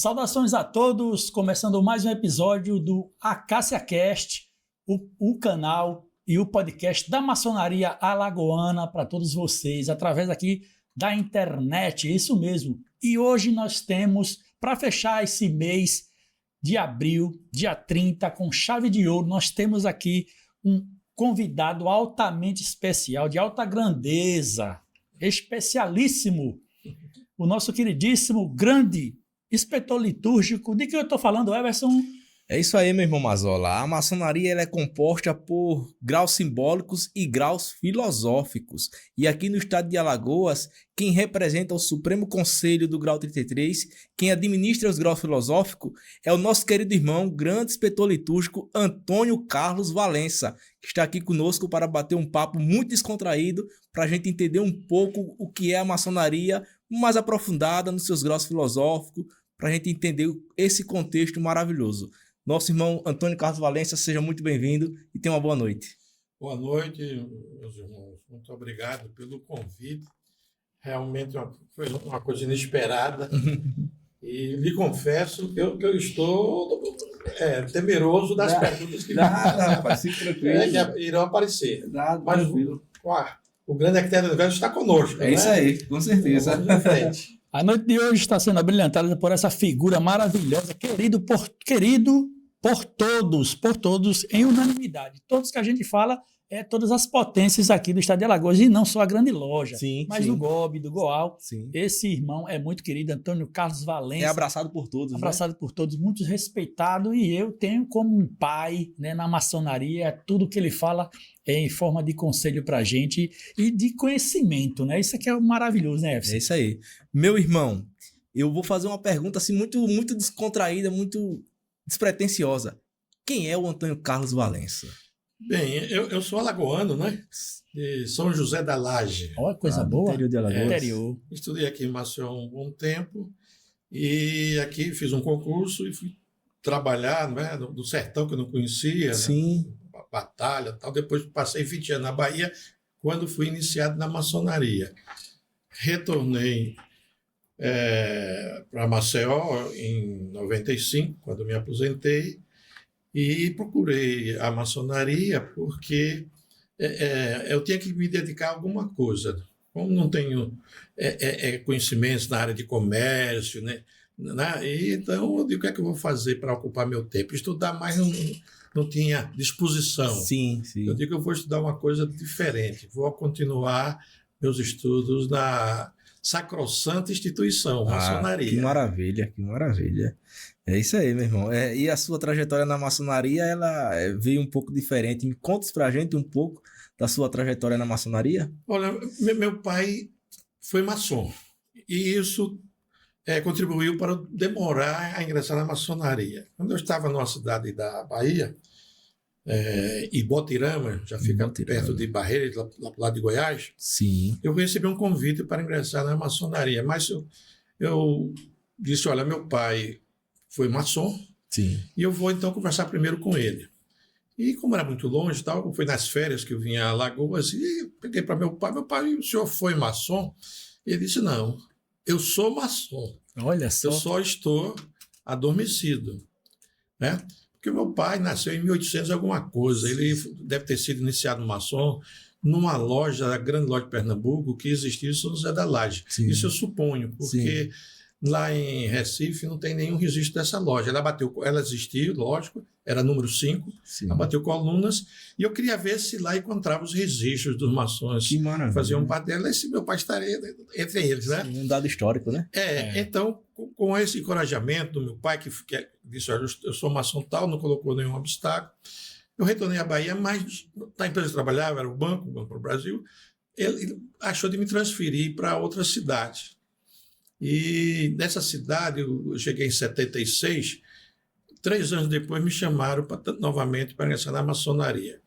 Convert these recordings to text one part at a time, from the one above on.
Saudações a todos, começando mais um episódio do Acácia Cast, o canal e o podcast da maçonaria alagoana para todos vocês, através aqui da internet, isso mesmo. E hoje nós temos, para fechar esse mês de abril, dia 30, com chave de ouro, nós temos aqui um convidado altamente especial, de alta grandeza, especialíssimo, o nosso queridíssimo, grande inspetor litúrgico. De que eu estou falando, Everson? É isso aí, meu irmão Mazola. A maçonaria ela é composta por graus simbólicos e graus filosóficos. E aqui no estado de Alagoas, quem representa o Supremo Conselho do Grau 33, quem administra os graus filosóficos, é o nosso querido irmão, grande inspetor litúrgico, Antônio Carlos Valença, que está aqui conosco para bater um papo muito descontraído, para a gente entender um pouco o que é a maçonaria, mais aprofundada nos seus graus filosóficos, para a gente entender esse contexto maravilhoso. Nosso irmão Antônio Carlos Valença, seja muito bem-vindo e tenha uma boa noite. Boa noite, meus irmãos. Muito obrigado pelo convite. Realmente foi uma coisa inesperada. E lhe confesso que eu estou temeroso das perguntas que irão aparecer. Mas o grande arquiteto do universo está conosco. É isso aí, com certeza. Vamos em frente. A noite de hoje está sendo abrilhantada por essa figura maravilhosa, querido por todos, em unanimidade. Todos que a gente fala todas as potências aqui do estado de Alagoas, e não só a grande loja, mas do GOB, do GOAL. Sim. Esse irmão é muito querido, Antônio Carlos Valença. É abraçado por todos. Abraçado por todos, muito respeitado, e eu tenho como um pai, né, na maçonaria, tudo que ele fala é em forma de conselho pra gente e de conhecimento, né? Isso aqui é maravilhoso, né, Everson? É isso aí. Meu irmão, eu vou fazer uma pergunta assim muito descontraída, muito despretensiosa. Quem é o Antônio Carlos Valença? Bem, eu sou alagoano, né? De São José da Laje. Olha, coisa boa. Interior de Alagoas. Interior. Estudei aqui em Maceió um bom tempo e aqui fiz um concurso e fui trabalhar, né, do sertão que eu não conhecia, Sim. Né, batalha e tal. Depois passei 20 anos na Bahia, quando fui iniciado na maçonaria. Retornei para Maceió em 95, quando me aposentei, e procurei a maçonaria porque eu tinha que me dedicar a alguma coisa. Como não tenho conhecimentos na área de comércio, né? E então eu digo, o que é que eu vou fazer para ocupar meu tempo? Estudar mais não tinha disposição. Sim. Eu digo que eu vou estudar uma coisa diferente. Vou continuar meus estudos na sacrossanta instituição, maçonaria. Que maravilha. É isso aí, meu irmão. E a sua trajetória na maçonaria, ela veio um pouco diferente. Me conta pra gente um pouco da sua trajetória na maçonaria. Olha, meu pai foi maçom e isso contribuiu para eu demorar a ingressar na maçonaria. Quando eu estava numa cidade da Bahia, Ibotirama, já fica perto de Barreiras, lá pro lado de Goiás. Sim. Eu recebi um convite para ingressar na maçonaria, mas eu disse, olha, meu pai foi maçom. Sim. E eu vou então conversar primeiro com ele. E como era muito longe, tal, foi nas férias que eu vinha a Alagoas, e peguei para meu pai, o senhor foi maçom? Ele disse, não, eu sou maçom. Olha só. Eu só estou adormecido, né? Porque meu pai nasceu em 1800 alguma coisa, ele deve ter sido iniciado maçom numa loja, a grande loja de Pernambuco, que existia em São José da Laje. Sim. Isso eu suponho, porque lá em Recife não tem nenhum registro dessa loja. Ela existiu, lógico, era número 5, ela bateu colunas, e eu queria ver se lá encontrava os registros dos mações Que maravilha. faziam parte dela, e se meu pai estaria entre eles, né? Um dado histórico, né? Então, com esse encorajamento do meu pai, que disse, olha, eu sou maçom tal, não colocou nenhum obstáculo, eu retornei à Bahia, mas na empresa que eu trabalhava, era o Banco do Brasil, ele achou de me transferir para outra cidade. E nessa cidade, eu cheguei em 76, 3 anos depois me chamaram novamente para ingressar na maçonaria.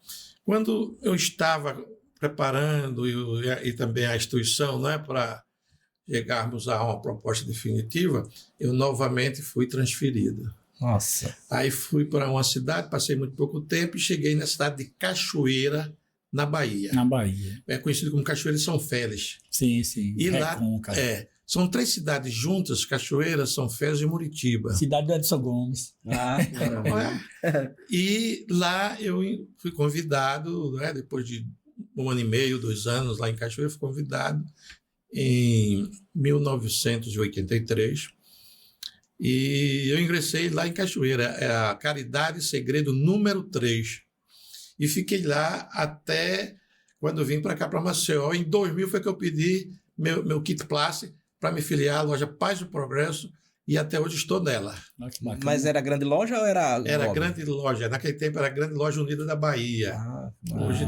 Quando eu estava preparando e também a instituição, né, para chegarmos a uma proposta definitiva, eu novamente fui transferido. Nossa. Aí fui para uma cidade, passei muito pouco tempo e cheguei na cidade de Cachoeira, na Bahia. Na Bahia. É conhecido como Cachoeira de São Félix. Sim. E lá, São 3 cidades juntas, Cachoeira, São Félix e Muritiba. Cidade do Edson Gomes. E lá eu fui convidado, né, depois de 1 ano e meio, 2 anos lá em Cachoeira, fui convidado em 1983. E eu ingressei lá em Cachoeira, é a Caridade Segredo número 3. E fiquei lá até quando eu vim para cá, para Maceió. Em 2000 foi que eu pedi meu kit classe para me filiar à loja Paz do Progresso, e até hoje estou nela. Mas era grande loja ou era... Era grande loja. Naquele tempo era a Grande Loja Unida da Bahia. Hoje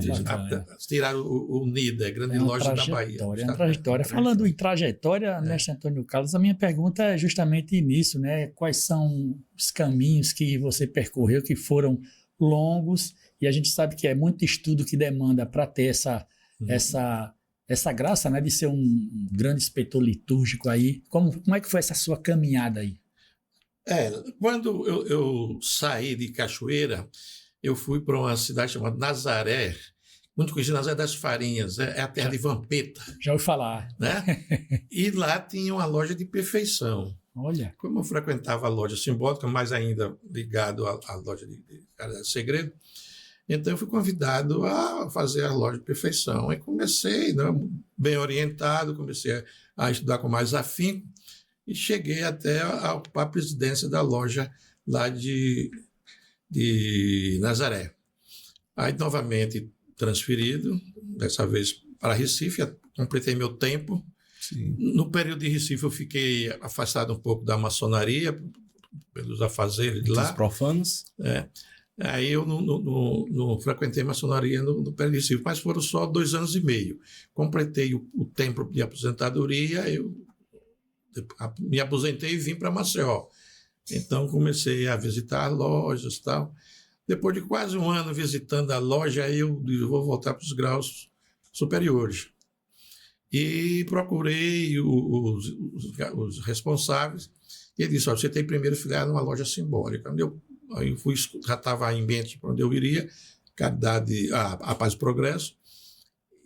tiraram o Unida, é Grande Loja da Bahia. É uma trajetória. Falando em trajetória, mestre Antônio Carlos, a minha pergunta é justamente nisso, né? Quais são os caminhos que você percorreu que foram longos, e a gente sabe que é muito estudo que demanda para ter essa graça, né, de ser um grande inspetor litúrgico aí. Como é que foi essa sua caminhada aí? Quando eu saí de Cachoeira, eu fui para uma cidade chamada Nazaré, muito conhecida, Nazaré das Farinhas, é a terra de Vampeta. Já ouvi falar. Né? E lá tinha uma loja de perfeição. Olha. Como eu frequentava a loja simbólica, mais ainda ligado à loja de segredo, então eu fui convidado a fazer a loja de perfeição. Aí comecei, né, bem orientado, comecei a estudar com mais afinco e cheguei até a presidência da loja lá de Nazaré. Aí novamente transferido, dessa vez para Recife, completei meu tempo. Sim. No período de Recife eu fiquei afastado um pouco da maçonaria, pelos afazeres de lá. Os profanos. Aí eu não frequentei maçonaria no período de Recife, mas foram só 2 anos e meio. Completei o tempo de aposentadoria, eu me aposentei e vim para Maceió. Então comecei a visitar lojas e tal. Depois de quase 1 ano visitando a loja, eu vou voltar para os graus superiores. E procurei os responsáveis, e ele disse: você tem primeiro filiado numa loja simbólica. Aí eu já estava em mente para onde eu iria, Caridade, a Paz do Progresso,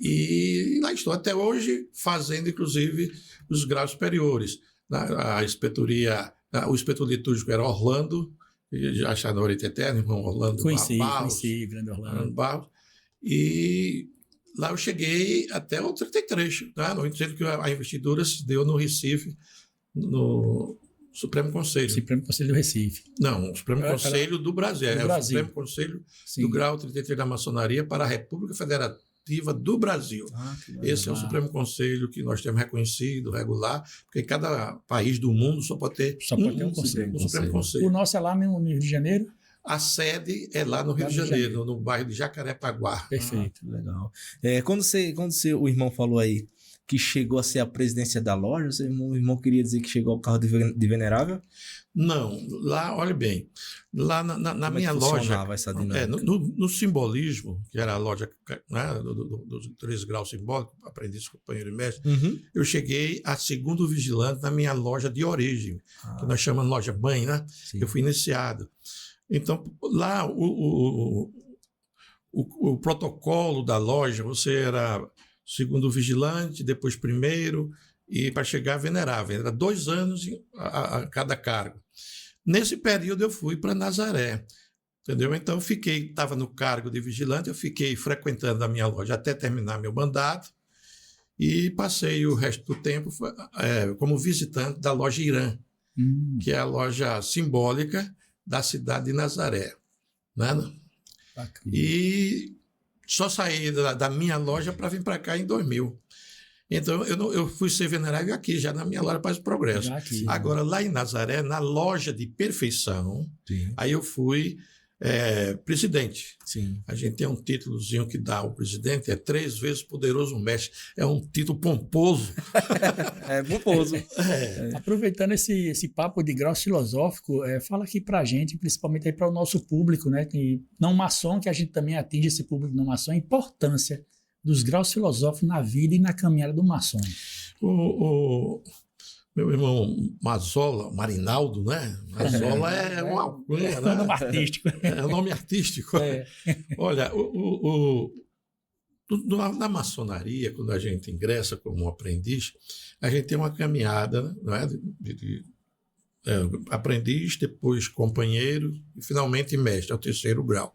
e lá estou até hoje, fazendo inclusive os graus superiores. A inspetoria, o inspetor litúrgico era Orlando, já achava no Oriente Eterno, irmão Orlando Barros. Conheci, grande Orlando Barros. E lá eu cheguei até o 33, né? No entanto que a investidura se deu no Recife, no Supremo Conselho. Supremo Conselho do Recife. Não, o Supremo Conselho do Brasil. O Supremo Conselho Sim. do Grau 33 da Maçonaria para a República Federativa do Brasil. Esse é o Supremo Conselho que nós temos reconhecido, regular, porque cada país do mundo só pode ter um Supremo Conselho. O nosso é lá no Rio de Janeiro? A sede é lá no Rio de Janeiro, no bairro de Jacarepaguá. Perfeito. Legal. Quando o irmão falou aí que chegou a ser a presidência da loja, o irmão queria dizer que chegou ao carro de venerável? Não, lá, olha bem, lá na minha loja, essa dinâmica? No simbolismo, que era a loja, né, dos 3 graus simbólicos, aprendiz, companheiro e mestre, eu cheguei a segundo vigilante na minha loja de origem, que nós chamamos de loja mãe, né? Sim. Eu fui iniciado. Então, lá, o protocolo da loja, você era segundo vigilante, depois primeiro, e para chegar venerável. Era 2 anos a cada cargo. Nesse período eu fui para Nazaré, entendeu? Então estava no cargo de vigilante, eu fiquei frequentando a minha loja até terminar meu mandato e passei o resto do tempo como visitante da loja Irã, que é a loja simbólica da cidade de Nazaré. Né? E só saí da minha loja para vir para cá em 2000. Então, eu fui ser venerável aqui, já na minha loja Paz do Progresso. Agora, lá em Nazaré, na loja de perfeição, aí eu fui presidente. Sim. A gente tem um títulozinho que dá ao presidente, 3 vezes poderoso mestre. É um título pomposo. É pomposo. Aproveitando esse papo de grau filosófico, fala aqui pra gente, principalmente aí para o nosso público, né, que não maçom, que a gente também atinge esse público não maçom, a importância dos graus filosóficos na vida e na caminhada do maçom. Meu irmão Mazola, Marinaldo, né? Mazola é uma alcunha, né? É um nome artístico. É um nome artístico. Olha, Na maçonaria, quando a gente ingressa como aprendiz, a gente tem uma caminhada, não é? Aprendiz, depois companheiro e finalmente mestre, é o 3º grau.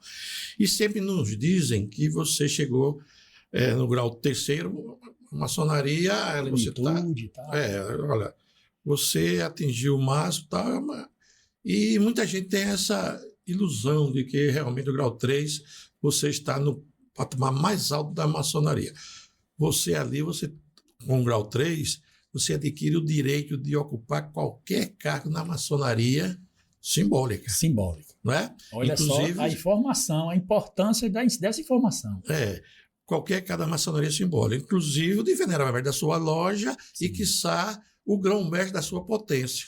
E sempre nos dizem que você chegou no grau 3º, maçonaria, Plenitude, tá? Olha, você atingiu o máximo, tá, e muita gente tem essa ilusão de que realmente o grau 3 você está no patamar mais alto da maçonaria. Você ali, com o grau 3, você adquire o direito de ocupar qualquer cargo na maçonaria simbólica. Simbólica. Não é? Olha Inclusive, só a informação, a importância dessa informação. Qualquer cargo da maçonaria simbólica, inclusive o de venerável da sua loja e, quiçá, o grão-mestre da sua potência.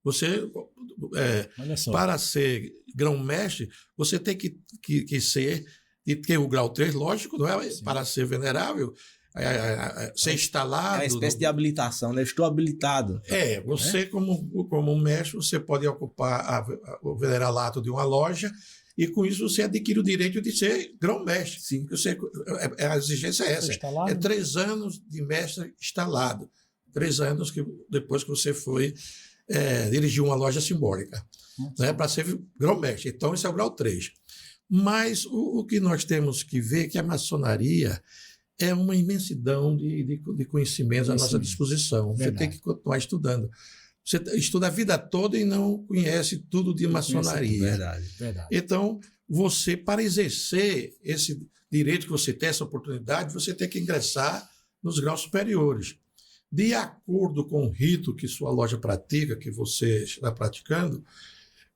Você, para ser grão-mestre, você tem que ser, e tem o grau 3, lógico, não é? Sim. Para ser venerável, ser instalado. É uma espécie de habilitação, né? Estou habilitado. Você, como mestre, você pode ocupar o veneralato de uma loja e, com isso, você adquire o direito de ser grão-mestre. Sim. A exigência é essa. Instalado. É 3 anos de mestre instalado. 3 anos depois que você foi dirigir uma loja simbólica, né, para ser grão-mestre. Então, esse é o grau 3. Mas o que nós temos que ver é que a maçonaria é uma imensidão de conhecimentos à nossa disposição. Verdade. Você tem que continuar estudando. Você estuda a vida toda e não conhece tudo de maçonaria. Verdade. Então, você, para exercer esse direito que você tem, essa oportunidade, você tem que ingressar nos graus superiores. De acordo com o rito que sua loja pratica, que você está praticando,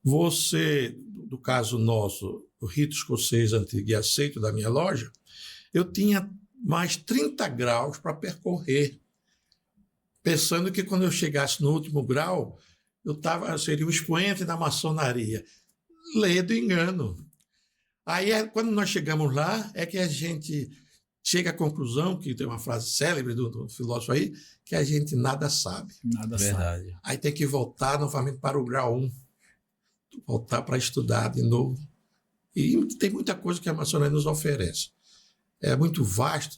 você, no caso nosso, o rito escocês antigo e aceito da minha loja, eu tinha mais 30 graus para percorrer, pensando que quando eu chegasse no último grau, eu seria um expoente da maçonaria. Ledo engano. Aí, quando nós chegamos lá, é que a gente chega à conclusão, que tem uma frase célebre do filósofo aí, que a gente nada sabe. Nada Verdade. sabe. Aí tem que voltar novamente para o grau 1, voltar para estudar de novo. E tem muita coisa que a maçonaria nos oferece. É muito vasto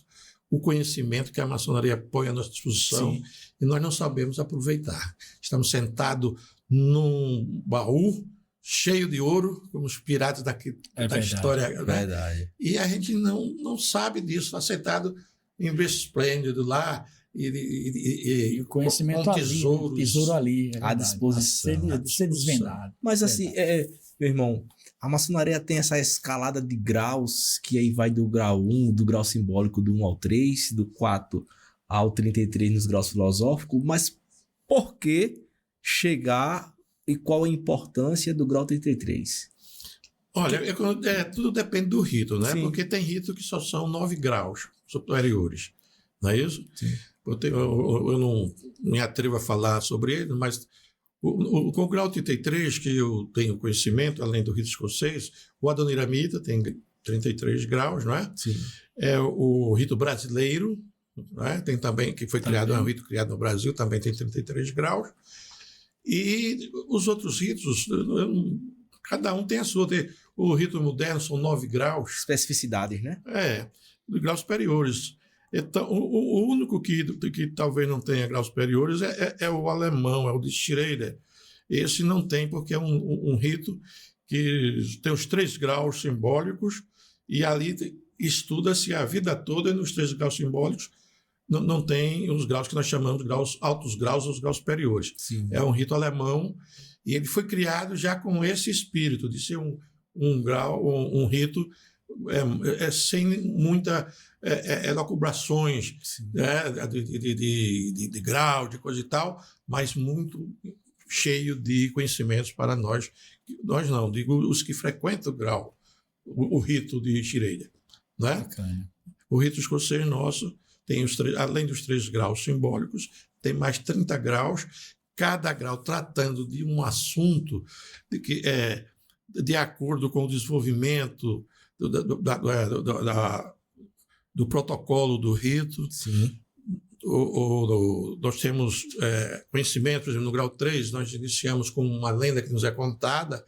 o conhecimento que a maçonaria põe à nossa disposição. Sim. E nós não sabemos aproveitar. Estamos sentados num baú cheio de ouro, como os piratas da história. Né? Verdade. E a gente não sabe disso. Está sentado em berço esplêndido lá. E o conhecimento com tesouros, ali, tesouro ali. À disposição. A ser desvendado. Mas assim, meu irmão, a maçonaria tem essa escalada de graus, que aí vai do grau 1, do grau simbólico do 1 ao 3, do 4 ao 33 nos graus filosóficos, mas por que chegar e qual a importância do grau 33? Olha, tudo depende do rito, né? Sim. Porque tem rito que só são 9 graus superiores, não é isso? Sim. Eu não me atrevo a falar sobre ele, mas com o grau 33, que eu tenho conhecimento, além do rito escocês, o Adoniramita tem 33 graus, não é? Sim. É o rito brasileiro, não é? Tem também, que foi criado, é um rito criado no Brasil, também tem 33 graus. E os outros ritos, cada um tem a sua. O rito moderno são 9 graus. Especificidades, né? Graus superiores. Então, o único que talvez não tenha graus superiores é o alemão, é o de Schrader. Esse não tem, porque é um rito que tem os 3 graus simbólicos e ali estuda-se a vida toda e nos 3 graus simbólicos não tem os graus que nós chamamos de altos graus ou os graus superiores. Sim. É um rito alemão e ele foi criado já com esse espírito de ser um rito sem muita elucubrações, né, de grau, de coisa e tal, mas muito cheio de conhecimentos para nós não, digo os que frequentam o grau, o rito de Schrader. Né? O rito escocês nosso tem além dos 3 graus simbólicos, tem mais 30 graus, cada grau tratando de um assunto de acordo com o desenvolvimento do protocolo do rito. Sim. Nós temos conhecimento, por exemplo, no grau 3, nós iniciamos com uma lenda que nos é contada,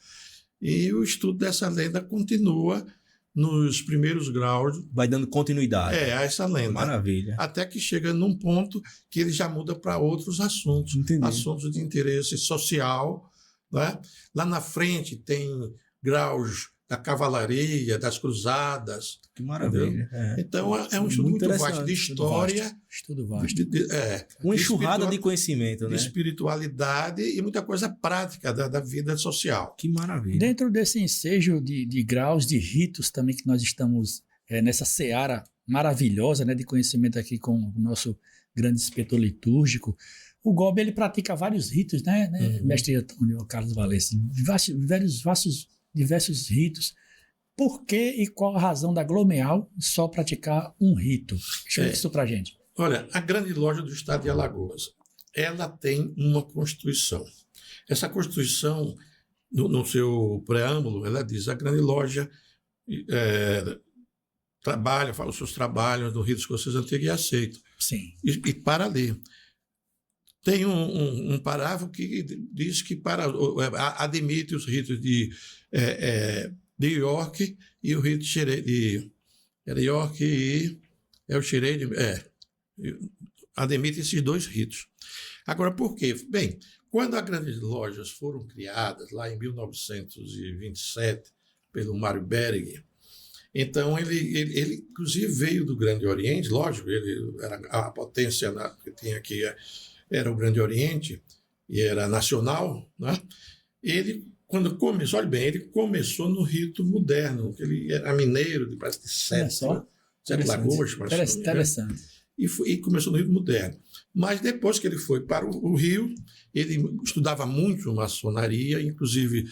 e o estudo dessa lenda continua nos primeiros graus Vai dando continuidade. a essa lenda. Maravilha. Até que chega num ponto que ele já muda para outros assuntos. Entendi. Assuntos de interesse social. Né? Lá na frente tem graus da cavalaria, das cruzadas. Que maravilha. Então é um estudo muito vasto de história. Estudo vasto. Uma enxurrada de conhecimento, né? De espiritualidade e muita coisa prática da vida social. Que maravilha. Dentro desse ensejo de graus, de ritos também que nós estamos nessa seara maravilhosa, né, de conhecimento aqui com o nosso grande inspetor litúrgico, o Golbe ele pratica vários ritos, né, mestre Antônio Carlos Valença, diversos ritos. Por que e qual a razão da Glomeal só praticar um rito? Explica isso pra gente. Olha, a Grande Loja do Estado de Alagoas, ela tem uma Constituição. Essa Constituição, no seu preâmbulo, ela diz: a Grande Loja trabalha, fala os seus trabalhos no rito escocês antigo e aceito. Sim. E para ali. Tem um parágrafo que diz que admite os ritos de York e o rito de York e o Xerede, admite esses dois ritos. Agora, por quê? Bem, quando as grandes lojas foram criadas, lá em 1927, pelo Mário Berg, então ele inclusive veio do Grande Oriente, lógico, ele era a potência que tinha aqui, era o Grande Oriente, e era nacional, né? Ele, quando começou, olha bem, ele começou no rito moderno, ele era mineiro, de parece de Sete Lagoas, interessante. E começou no rito moderno. Mas depois que ele foi para o Rio, ele estudava muito maçonaria, inclusive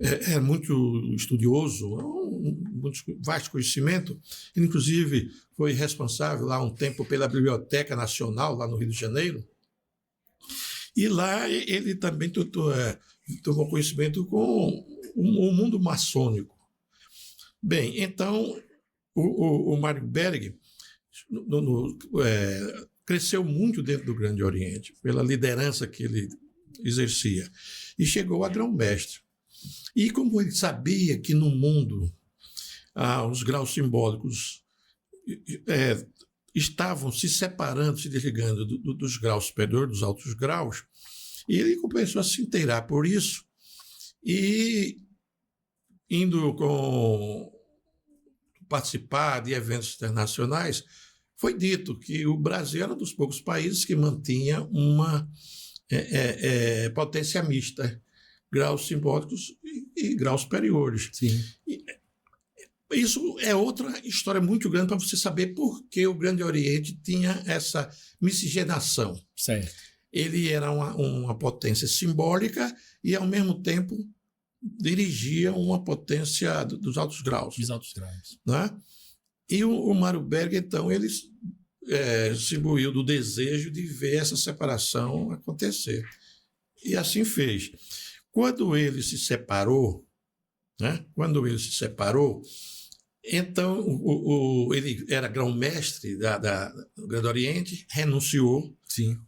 é muito estudioso, muito vasto conhecimento. Ele, inclusive, foi responsável lá um tempo pela Biblioteca Nacional, lá no Rio de Janeiro. E lá ele também tomou conhecimento com o mundo maçônico. Bem, então, o Mário Berg cresceu muito dentro do Grande Oriente, pela liderança que ele exercia, e chegou a grão-mestre. E como ele sabia que no mundo os graus simbólicos estavam se separando, se desligando dos graus superiores, dos altos graus, e ele começou a se inteirar por isso, e indo participar de eventos internacionais, foi dito que o Brasil era um dos poucos países que mantinha uma potência mista, graus simbólicos e graus superiores. Sim. Isso é outra história muito grande para você saber por que o Grande Oriente tinha essa miscigenação. Certo. Ele era uma potência simbólica e, ao mesmo tempo, dirigia uma potência dos altos graus. Dos altos graus. Né? E o Mário Berg, então, ele se imbuiu do desejo de ver essa separação acontecer. E assim fez. Quando ele se separou, então ele era grão-mestre do Grande Oriente, renunciou. Sim.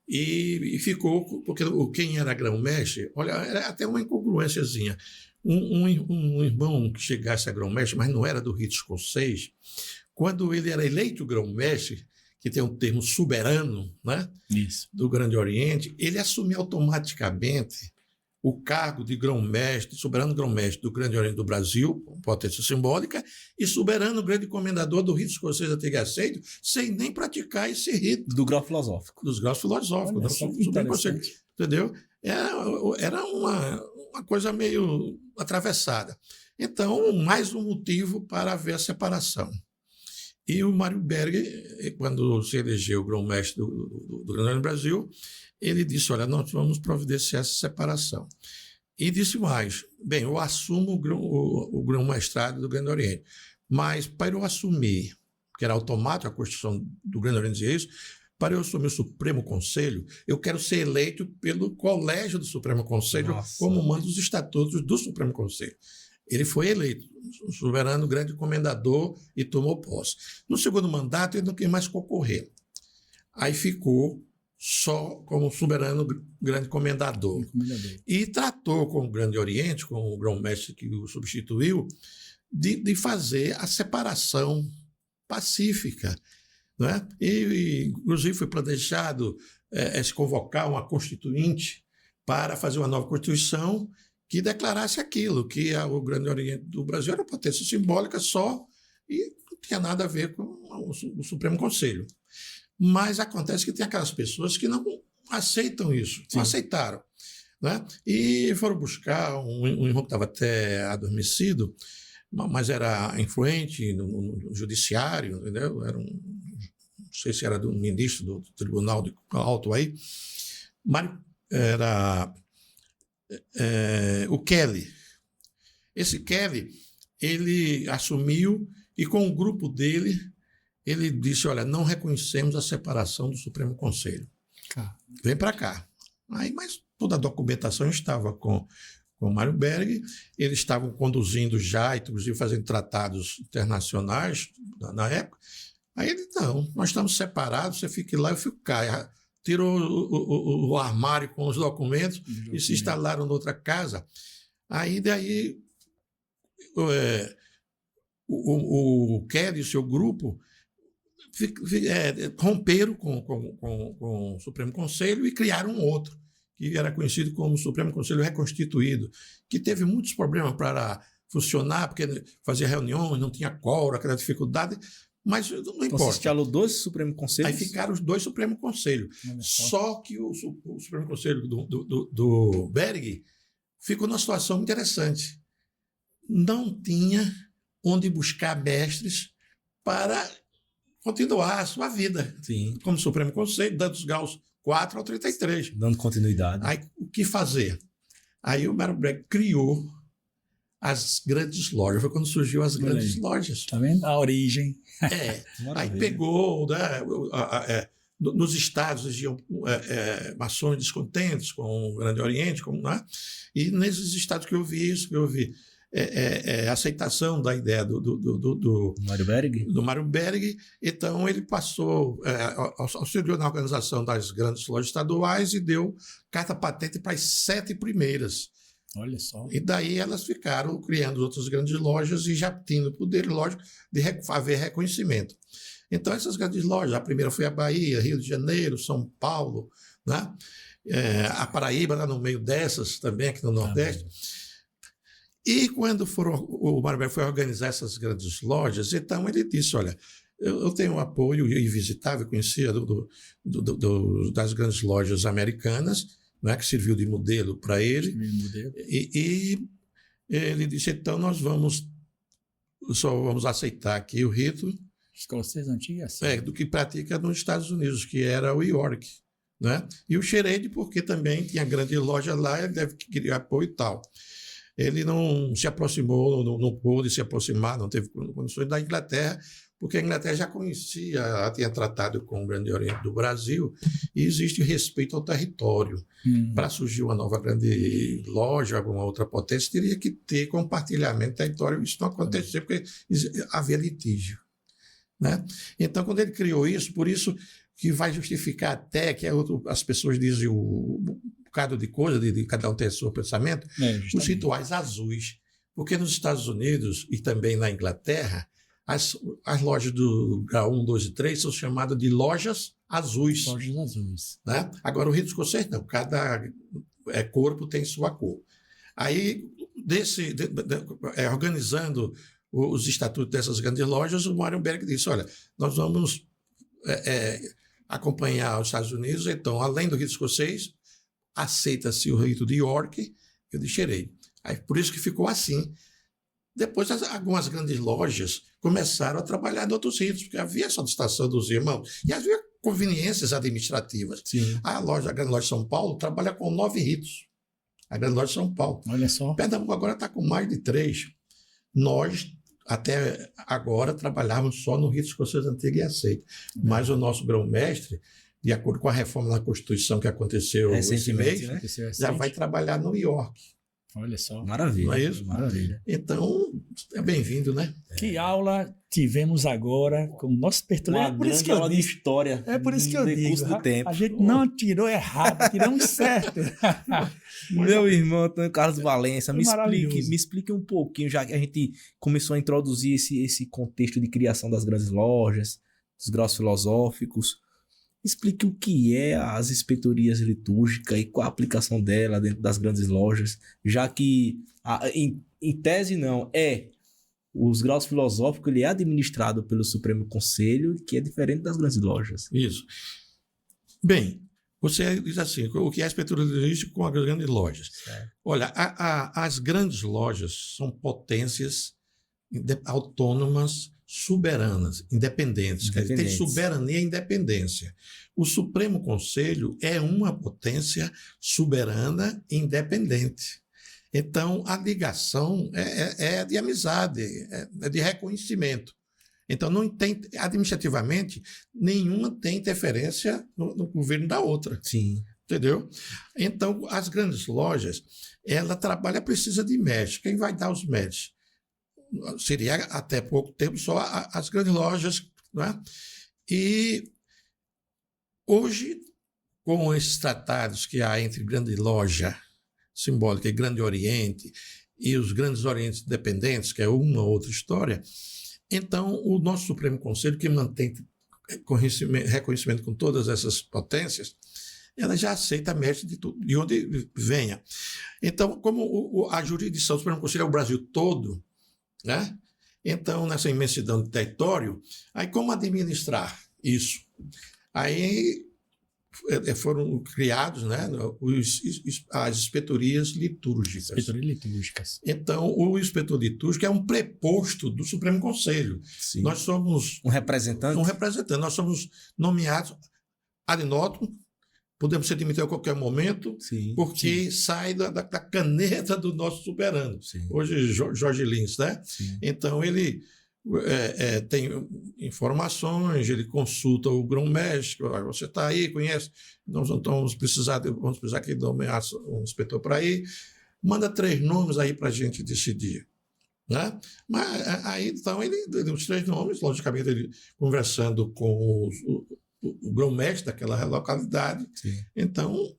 E ficou, porque quem era grão-mestre, olha, era até uma incongruênciazinha. Um irmão que chegasse a grão-mestre, mas não era do rito escocês, quando ele era eleito grão-mestre, que tem um termo soberano, né, Isso. do Grande Oriente, ele assumiu automaticamente o cargo de grão-mestre, soberano grão-mestre do Grande Oriente do Brasil, potência simbólica, e soberano grande comendador do rito escocês antigo e aceito, sem nem praticar esse rito. Do grau filosófico. Dos graus filosóficos. Entendeu? Era uma coisa meio atravessada. Então, mais um motivo para haver a separação. E o Mário Berg, quando se elegeu grão-mestre do Grande Oriente do Brasil, ele disse: olha, nós vamos providenciar essa separação. E disse mais: bem, eu assumo o grão-mestrado do Grande Oriente, mas para eu assumir, que era automático a Constituição do Grande Oriente dizia isso, para eu assumir o Supremo Conselho, eu quero ser eleito pelo Colégio do Supremo Conselho, como manda os estatutos do Supremo Conselho. Ele foi eleito, soberano grande comendador, e tomou posse. No segundo mandato, ele não quis mais concorrer. Aí ficou só como soberano grande comendador. E tratou com o Grande Oriente, com o grão-mestre que o substituiu, de fazer a separação pacífica. Não é? Inclusive, foi planejado se convocar uma constituinte para fazer uma nova Constituição que declarasse aquilo, que o Grande Oriente do Brasil era potência simbólica só e não tinha nada a ver com o Supremo Conselho. Mas acontece que tem aquelas pessoas que não aceitam isso, não aceitaram. Né? E foram buscar um irmão que estava até adormecido, mas era influente no judiciário, entendeu? Era não sei se era do ministro do Tribunal Alto aí, mas era o Kelly. Esse Kelly, ele assumiu e com o grupo dele, ele disse, olha, não reconhecemos a separação do Supremo Conselho. Vem para cá. Aí, mas toda a documentação estava com Mário Berg, eles estavam conduzindo já, inclusive fazendo tratados internacionais na época. Aí ele, não, nós estamos separados, você fique lá, eu fico cá. Tirou o armário com os documentos e se instalaram noutra casa. Aí daí o Kelly e o seu grupo romperam com o Supremo Conselho e criaram um outro, que era conhecido como Supremo Conselho Reconstituído, que teve muitos problemas para funcionar, porque fazia reuniões, não tinha quórum, aquela dificuldade, mas não importa. Então, você instalou 2 Supremo Conselhos? Aí ficaram os 2 Supremo Conselho. Só que o Supremo Conselho do Berg ficou numa situação interessante. Não tinha onde buscar mestres para continuar a sua vida. Sim. Como Supremo Conselho, dando os graus 4 ao 33. Dando continuidade. Aí, o que fazer? Aí o Mário Berg criou as grandes lojas. Foi quando surgiu as grandes lojas. Tá vendo? A origem. Aí pegou, né, nos estados existiam maçons descontentes com o Grande Oriente, né, e nesses estados que eu vi isso, aceitação da ideia do Mário Berg. Então ele passou, auxiliou na organização das grandes lojas estaduais e deu carta patente para as 7 primeiras. Olha só. E daí elas ficaram criando outras grandes lojas e já tendo poder, lógico, de haver reconhecimento. Então, essas grandes lojas, a primeira foi a Bahia, Rio de Janeiro, São Paulo, né? A Paraíba, lá no meio dessas também, aqui no Nordeste. E quando o Mário Berg foi organizar essas grandes lojas, então ele disse, olha, eu tenho um apoio, e visitava, conhecia das grandes lojas americanas, né, que serviu de modelo para ele. E ele disse, então nós só vamos aceitar aqui o rito escocês antigo do que pratica nos Estados Unidos, que era o York. Né? E o Xerede, porque também tinha grande loja lá, ele deve querer apoio e tal. Ele não se aproximou, não pôde se aproximar, não teve condições da Inglaterra, porque a Inglaterra já conhecia, tinha tratado com o Grande Oriente do Brasil, e existe respeito ao território. Para surgir uma nova grande loja, alguma outra potência, teria que ter compartilhamento do território. Isso não acontecia, porque havia litígio. Né? Então, quando ele criou isso, por isso que vai justificar até que as pessoas dizem um bocado de coisa, de cada um ter seu pensamento, os rituais azuis. Porque nos Estados Unidos e também na Inglaterra, as lojas do grau 1, 2 e 3 são chamadas de lojas azuis. Lojas azuis. Né? Agora, o rito escocês não. Cada corpo tem sua cor. Aí, organizando os estatutos dessas grandes lojas, o Mário Berg disse, olha, nós vamos acompanhar os Estados Unidos, então, além do rito escocês, aceita-se o rito de York, eu deixarei. Aí, por isso que ficou assim. Depois, algumas grandes lojas começaram a trabalhar em outros ritos, porque havia essa solicitação dos irmãos, e havia conveniências administrativas. Sim. A Grande Loja de São Paulo trabalha com 9 ritos. A Grande Loja de São Paulo. Olha só. Pernambuco agora está com mais de 3. Nós, até agora, trabalhávamos só no rito escocês antigo e aceito. Mas o nosso grão-mestre, de acordo com a reforma da Constituição que aconteceu esse mês, né? já vai trabalhar no York. Olha só. Maravilha. Não é isso? Maravilha. Então, é bem-vindo, né? Que aula tivemos agora com o nosso Pertolé. Uma É por isso grande que eu aula de digo. história. É por isso que eu no digo. decurso do tempo. A gente não tirou errado, tiramos certo. Meu irmão Antônio Carlos Valença, Foi maravilhoso. me explique um pouquinho, já que a gente começou a introduzir esse contexto de criação das grandes lojas, dos graus filosóficos. Explique o que é as inspetorias litúrgicas e qual a aplicação dela dentro das grandes lojas, já que, em tese não, os graus filosóficos ele é administrado pelo Supremo Conselho, que é diferente das grandes lojas. Isso. Bem, você diz assim, o que é a inspetora logística com as grandes lojas? Certo. Olha, as grandes lojas são potências autônomas, soberanas, independentes. Quer dizer, tem soberania e independência. O Supremo Conselho é uma potência soberana e independente. Então, a ligação é de amizade, é de reconhecimento. Então, não tem, administrativamente, nenhuma tem interferência no governo da outra. Sim. Entendeu? Então, as grandes lojas, ela precisa de médicos. Quem vai dar os médicos? Seria até pouco tempo só as grandes lojas, não é? E hoje, com esses tratados que há entre grande loja simbólica e Grande Oriente e os grandes orientes dependentes, que é uma outra história, então o nosso Supremo Conselho, que mantém reconhecimento com todas essas potências, ela já aceita médicos de onde venha. Então, como a jurisdição do Supremo Conselho é o Brasil todo, né? Então, nessa imensidão de território, aí como administrar isso? Aí foram criados, né, as inspetorias litúrgicas. Inspetorias litúrgicas. Então, o inspetor litúrgico é um preposto do Supremo Conselho. Sim. Nós somos Um representante? um representante. Nós somos nomeados ad notam, podemos ser demitidos a qualquer momento, Sim. porque sai da caneta do nosso soberano. Sim. Hoje, Jorge Lins, né? Sim. Então, ele tem informações, ele consulta o grão-mestre, você está aí, conhece, nós vamos precisar aqui nomear um inspetor para ir, manda 3 nomes aí para a gente decidir. Né? Mas aí, então, ele deu os 3 nomes, logicamente, ele conversando com o grão-mestre daquela localidade. Sim. Então,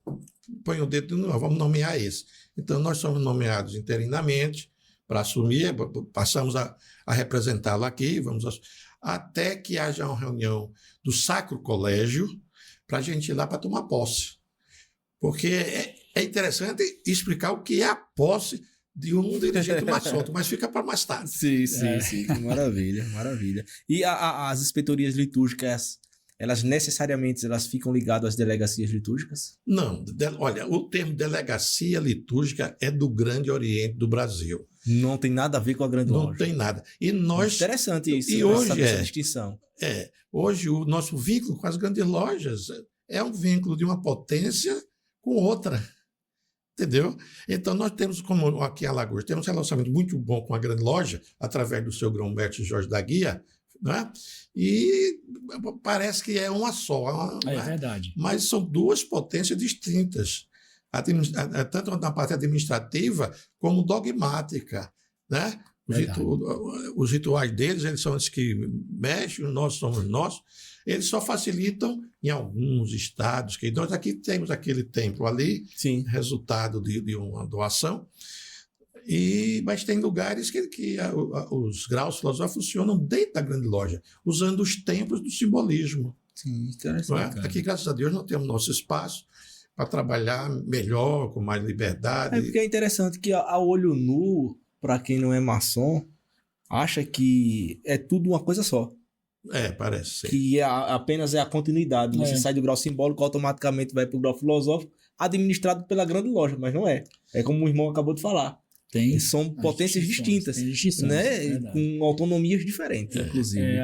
põe o dedo, vamos nomear esse. Então, nós somos nomeados interinamente para assumir, passamos a representá-lo aqui, até que haja uma reunião do Sacro Colégio para a gente ir lá para tomar posse. Porque é interessante explicar o que é a posse de um dirigente maçônico, mas fica para mais tarde. Sim. Maravilha, maravilha. E as inspetorias litúrgicas, elas necessariamente ficam ligadas às delegacias litúrgicas? Não, olha, o termo delegacia litúrgica é do Grande Oriente do Brasil. Não tem nada a ver com a grande loja. Não tem nada. E nós... Interessante isso, e hoje essa distinção. Hoje o nosso vínculo com as grandes lojas é um vínculo de uma potência com outra. Entendeu? Então, nós temos, como aqui em Alagoas, temos um relacionamento muito bom com a grande loja, através do seu grão-mestre Jorge da Guia, né? E parece que é uma só. É verdade. Mas são 2 potências distintas, tanto na parte administrativa como dogmática. Né? Os rituais deles, eles são os que mexem, nós somos nós. Eles só facilitam em alguns estados, que nós aqui temos aquele templo ali, Sim. Resultado de uma doação. Mas tem lugares que os graus filosóficos funcionam dentro da grande loja, usando os templos do simbolismo. Sim, interessante. Aqui, graças a Deus, nós temos nosso espaço para trabalhar melhor, com mais liberdade. Porque é interessante que, a olho nu, para quem não é maçom, acha que é tudo uma coisa só. Parece ser. Que apenas é a continuidade. Você sai do grau simbólico, automaticamente vai para o grau filosófico, administrado pela grande loja, mas não é. É como o irmão acabou de falar. São potências distintas, né? Com autonomias diferentes, inclusive.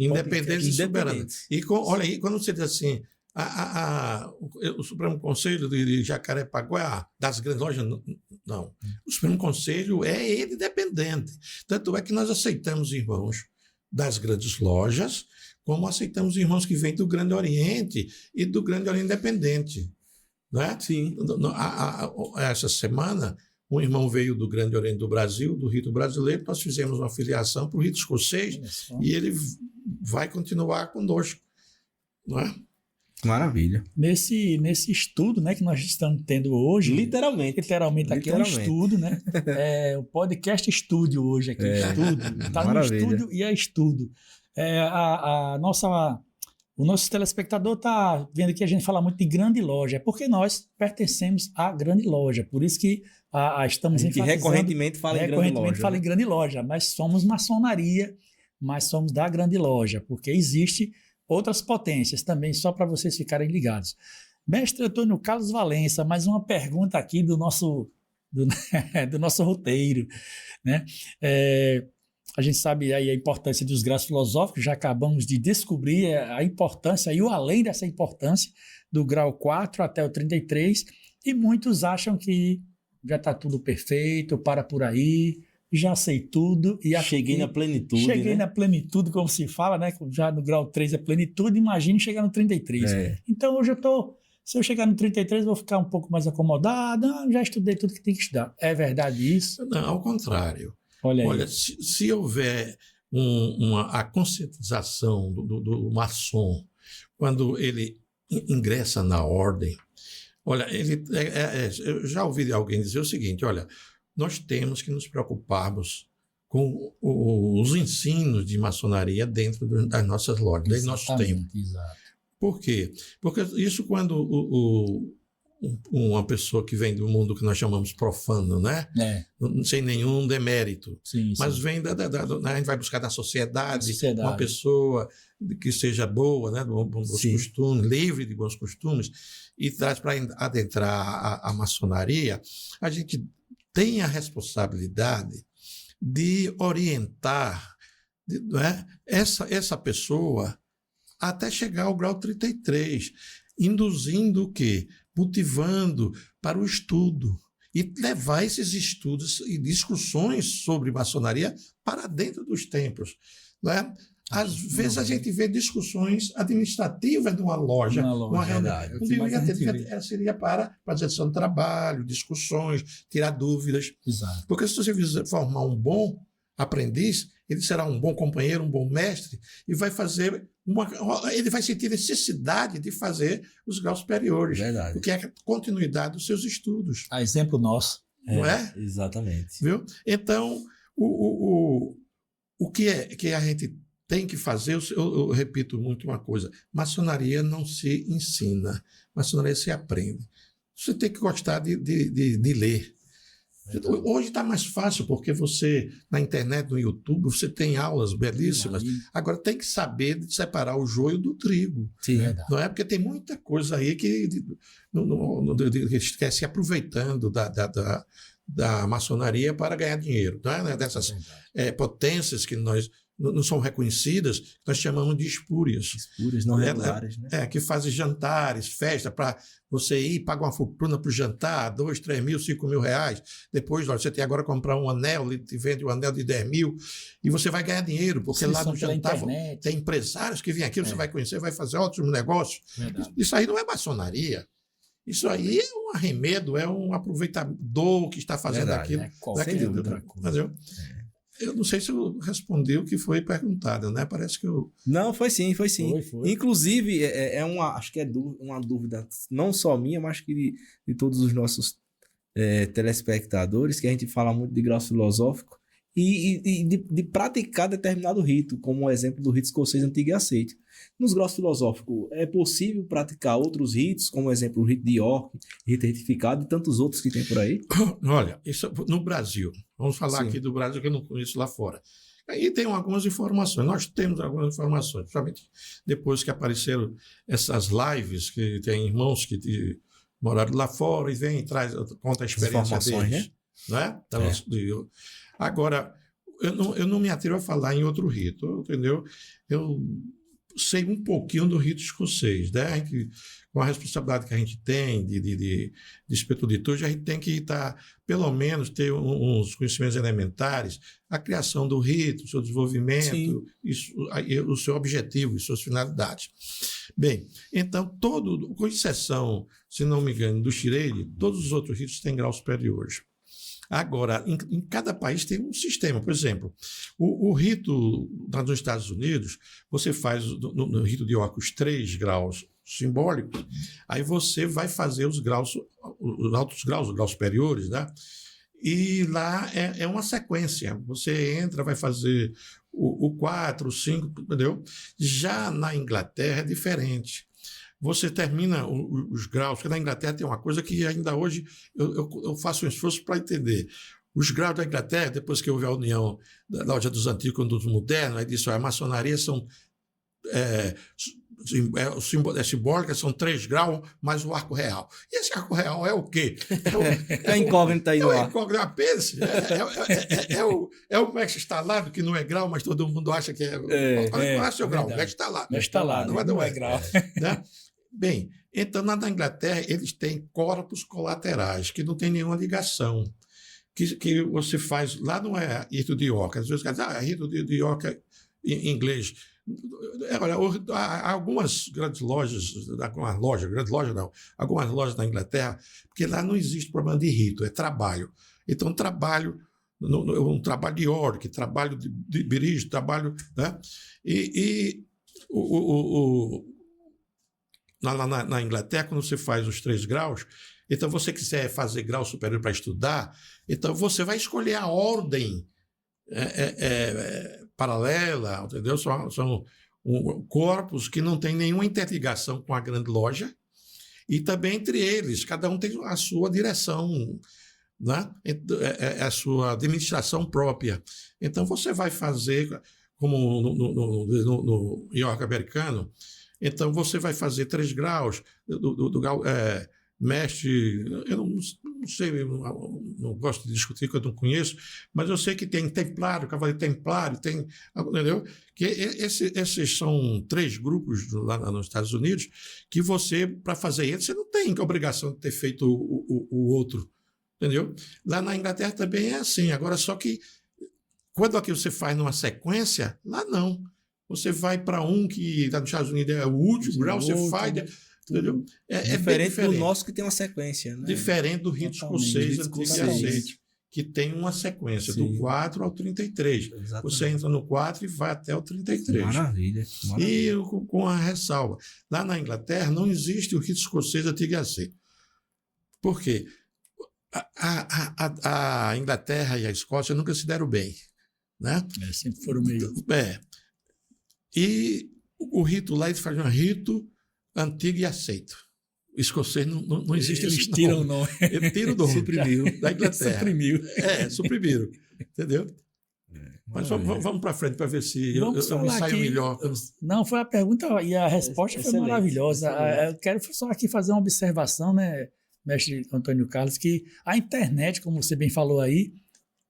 Independentes e soberanas. E olha aí, quando você diz assim, o Supremo Conselho de Jacarepaguá, das grandes lojas, não. O Supremo Conselho é ele independente. Tanto é que nós aceitamos irmãos das grandes lojas, como aceitamos irmãos que vêm do Grande Oriente e do Grande Oriente Independente. Né? Sim. Essa semana, Um irmão veio do Grande Oriente do Brasil, do rito brasileiro, nós fizemos uma filiação para o rito escocês e ele vai continuar conosco, não é? Maravilha. Nesse estudo, né, que nós estamos tendo hoje. Literalmente aqui é um estudo, né? É o podcast estúdio hoje aqui. Estudo. Está no estúdio e é estudo. O nosso telespectador está vendo que a gente fala muito de grande loja, porque nós pertencemos à grande loja. Por isso que estamos enfatizando. Recorrentemente fala em grande loja. Mas somos maçonaria, mas somos da grande loja, porque existe outras potências também, só para vocês ficarem ligados. Mestre Antônio Carlos Valença, mais uma pergunta aqui do nosso roteiro, né? A gente sabe aí a importância dos graus filosóficos, já acabamos de descobrir a importância e o além dessa importância do grau 4 até o 33, e muitos acham que já está tudo perfeito, para por aí, já sei tudo. Cheguei na plenitude. Cheguei na plenitude, como se fala, né? Já no grau 3 é plenitude, imagine chegar no 33. Então hoje se eu chegar no 33, eu vou ficar um pouco mais acomodado, já estudei tudo que tem que estudar. É verdade isso? Não, ao contrário. Olha se houver a conscientização do maçom, quando ele ingressa na ordem, olha, eu já ouvi alguém dizer o seguinte, olha, nós temos que nos preocuparmos com os ensinos de maçonaria dentro das nossas lojas, dos nossos tempos. Exato. Por quê? Porque isso quando uma pessoa que vem do mundo que nós chamamos profano, né? Sem nenhum demérito, mas vem a gente vai buscar na sociedade uma pessoa que seja boa, né? Bons costumes, livre de bons costumes, e traz para adentrar a maçonaria, a gente tem a responsabilidade de orientar, né, essa pessoa até chegar ao grau 33, induzindo o quê? Motivando para o estudo e levar esses estudos e discussões sobre maçonaria para dentro dos templos, não é? Às vezes a gente vê discussões administrativas de uma loja, uma reunião, seria para apresentação de trabalho, discussões, tirar dúvidas. Exato. Porque se você formar um bom aprendiz, ele será um bom companheiro, um bom mestre, e vai fazer ele vai sentir necessidade de fazer os graus superiores, porque é a continuidade dos seus estudos. A exemplo nosso. Não é? Exatamente. Viu? Então, o que a gente tem que fazer, eu repito muito uma coisa, maçonaria não se ensina, maçonaria se aprende. Você tem que gostar de ler. Hoje está mais fácil, porque você, na internet, no YouTube, você tem aulas belíssimas. Agora tem que saber separar o joio do trigo. Sim, não é? Porque tem muita coisa aí que quer se aproveitando da maçonaria para ganhar dinheiro. Não é? Dessas potências que não são reconhecidas, nós chamamos de espúrias. Espúrias não regulares, né? Que fazem jantares, festa, para você ir, paga uma fortuna para o jantar, 2, 3 mil, 5 mil reais. Depois, olha, você tem agora que comprar um anel, ele te vende um anel de 10 mil, e você vai ganhar dinheiro, porque lá no jantar tem empresários que vêm aqui, você vai conhecer, vai fazer ótimos negócios. Isso aí não é maçonaria. Isso aí é um arremedo, é um aproveitador que está fazendo aquilo. Entendeu? Eu não sei se eu respondi o que foi perguntado, né? Parece que eu... Não, foi sim. Foi. Inclusive, acho que é uma dúvida não só minha, mas que de todos os nossos telespectadores, que a gente fala muito de grau filosófico e de praticar determinado rito, como o exemplo do rito escocês antigo e aceito. Nos graus filosóficos, é possível praticar outros ritos, como o exemplo o rito de York, rito retificado e tantos outros que tem por aí? Olha, isso no Brasil. Vamos falar aqui do Brasil, que eu não conheço lá fora. Aí tem algumas informações. Nós temos algumas informações, principalmente depois que apareceram essas lives, que tem irmãos que moraram lá fora e vêm e conta a experiência deles. Né? Agora, eu não me atrevo a falar em outro rito, entendeu? Eu sei um pouquinho do rito escocês, né? Com a responsabilidade que a gente tem de inspetor de tudo, a gente tem que pelo menos ter uns conhecimentos elementares, a criação do rito, o seu desenvolvimento, o seu objetivo e suas finalidades. Bem, então, com exceção, se não me engano, do Shirei, todos os outros ritos têm graus superiores. Agora, em cada país tem um sistema. Por exemplo, o rito nos Estados Unidos, você faz no rito de York os 3 graus simbólicos, aí você vai fazer os altos graus, os graus superiores, né? E lá é uma sequência. Você entra, vai fazer o 4, o 5, entendeu? Já na Inglaterra é diferente. Você termina os graus, porque na Inglaterra tem uma coisa que ainda hoje eu faço um esforço para entender. Os graus da Inglaterra, depois que houve a união da loja dos antigos com dos modernos, aí disse, a maçonaria são simbólica, são 3 graus mais o arco real. E esse arco real é o quê? É a incógnita aí no ar. É o incógnito apenas. É o mestre instalado, que não é grau, mas todo mundo acha que é. Qual é o seu grau? O mestre instalado. Mestre instalado, não é grau. Né? Bem, então na Inglaterra eles têm corpos colaterais, que não tem nenhuma ligação. Que você faz, lá não é rito de York. Às vezes rito de York em inglês. Olha, há algumas grandes lojas, algumas lojas na Inglaterra, porque lá não existe problema de rito, é trabalho. Então, um trabalho de York, trabalho de Bridge, trabalho. Né? Na Inglaterra, quando você faz os 3 graus, então você quiser fazer grau superior para estudar, então você vai escolher a ordem paralela, entendeu? São corpos que não têm nenhuma interligação com a grande loja, e também entre eles, cada um tem a sua direção, né? A sua administração própria. Então você vai fazer, como no York americano, então você vai fazer 3 graus do grau mestre, eu não sei, eu não gosto de discutir, que eu não conheço, mas eu sei que tem templário, cavaleiro templário, tem, entendeu? Que esses são 3 grupos lá nos Estados Unidos que você, para fazer eles, você não tem a obrigação de ter feito o outro, entendeu? Lá na Inglaterra também é assim, agora só que quando aqui você faz numa sequência, lá não. Você vai para um que está nos Estados Unidos, é o último grau, você faz... Entendeu? Diferente do nosso, que tem uma sequência. Né? Diferente do rito escocês antigo e aceite, que tem uma sequência, sim, do 4 ao 33. Exatamente. Você entra no 4 e vai até o 33. Maravilha. E com a ressalva. Lá na Inglaterra não existe o rito escocês antigo e aceite. Por quê? A Inglaterra e a Escócia nunca se deram bem. Né? Sempre foram meio... E o rito lá, eles fazem um rito antigo e aceito. O escocês não existe. Eles tiram o nome. Ele tira o nome. Suprimiu. Da Inglaterra. Suprimiu. Suprimiram. Entendeu? Mas vamos para frente para ver se eu me saio melhor. Não, foi a pergunta e a resposta foi maravilhosa. Excelente. Eu quero só aqui fazer uma observação, né, mestre Antônio Carlos, que a internet, como você bem falou aí,